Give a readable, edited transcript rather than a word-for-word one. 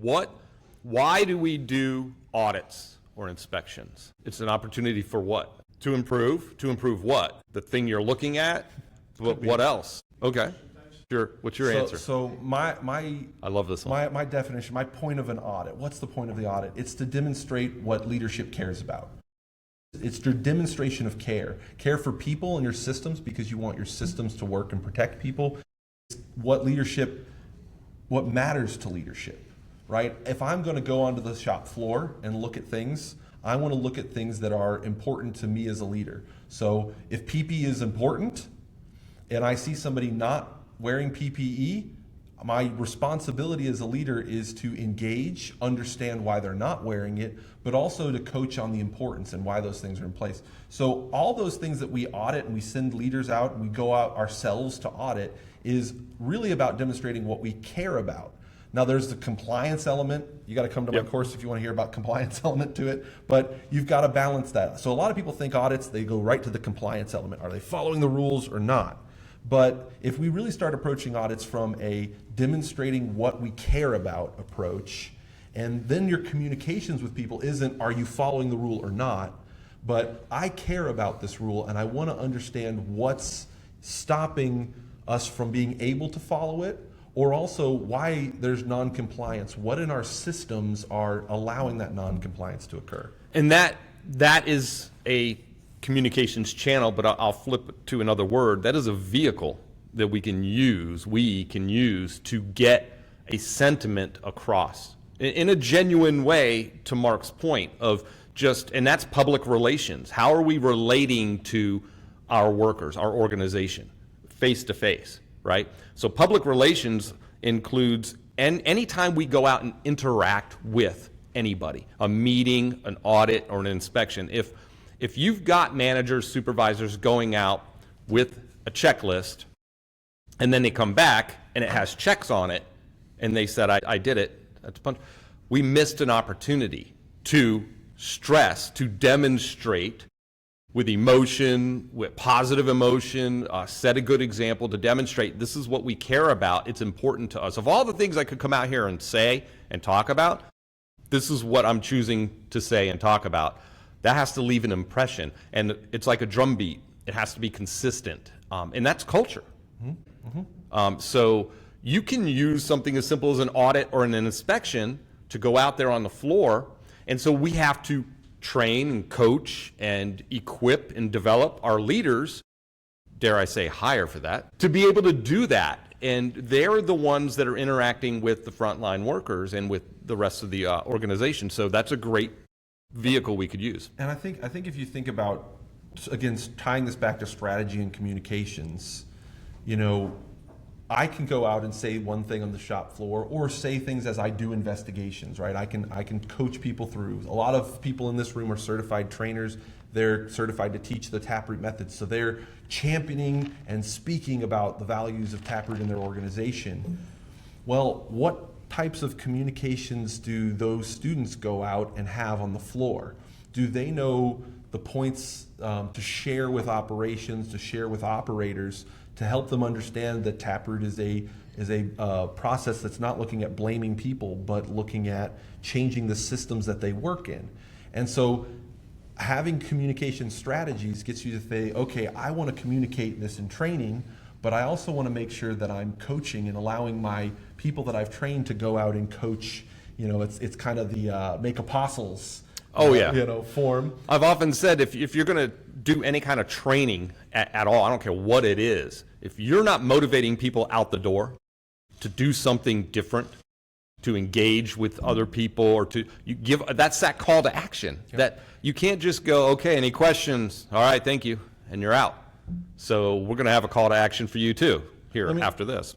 Why do we do audits or inspections? It's an opportunity for what? To improve? To improve what? The thing you're looking at? What else? Okay. Sure. What's your answer? So I love this one. My definition, my point of an audit. What's the point of the audit? It's to demonstrate what leadership cares about. It's your demonstration of care. Care for people and your systems, because you want your systems to work and protect people. It's what matters to leadership, right? If I'm going to go onto the shop floor and look at things, I want to look at things that are important to me as a leader. So if PPE is important and I see somebody not wearing PPE, my responsibility as a leader is to engage, understand why they're not wearing it, but also to coach on the importance and why those things are in place. So all those things that we audit and we send leaders out and we go out ourselves to audit is really about demonstrating what we care about. Now there's the compliance element. You got to come to my course if you want to hear about compliance element to it, but you've got to balance that. So a lot of people think audits, they go right to the compliance element. Are they following the rules or not? But if we really start approaching audits from a demonstrating what we care about approach, and then your communications with people isn't, are you following the rule or not, but I care about this rule and I want to understand what's stopping us from being able to follow it, or also why there's non-compliance. What in our systems are allowing that non-compliance to occur? And that is a communications channel, but I'll flip it to another word. That is a vehicle that we can use to get a sentiment across in a genuine way, to Mark's point of and that's public relations. How are we relating to our workers, our organization, face to face, right? So public relations includes, and anytime we go out and interact with anybody, a meeting, an audit, or an inspection, if you've got managers, supervisors going out with a checklist and then they come back and it has checks on it and they said, I did it, that's a punch. We missed an opportunity to stress, to demonstrate with emotion, with positive emotion, set a good example to demonstrate this is what we care about, it's important to us. Of all the things I could come out here and say and talk about, this is what I'm choosing to say and talk about. That has to leave an impression, and it's like a drumbeat. It has to be consistent, and that's culture. So you can use something as simple as an audit or an inspection to go out there on the floor, and so we have to train and coach and equip and develop our leaders, dare I say hire for that, to be able to do that. And they're the ones that are interacting with the frontline workers and with the rest of the organization. So that's a great vehicle we could use. And I think if you think about, again, tying this back to strategy and communications, you know, I can go out and say one thing on the shop floor or say things as I do investigations, right? I can coach people through. A lot of people in this room are certified trainers. They're certified to teach the Taproot methods. So they're championing and speaking about the values of Taproot in their organization. Well, what types of communications do those students go out and have on the floor? Do they know the points to share with operations, to share with operators, to help them understand that Taproot is a process that's not looking at blaming people, but looking at changing the systems that they work in? And so having communication strategies gets you to say, okay, I want to communicate this in training, but I also want to make sure that I'm coaching and allowing my people that I've trained to go out and coach. You know, it's kind of the make apostles form. I've often said if you're going to do any kind of training at all, I don't care what it is, if you're not motivating people out the door to do something different, to engage with other people, or that's that call to action. Yep. That you can't just go, okay, any questions? All right, thank you, and you're out. So we're going to have a call to action for you too here after this.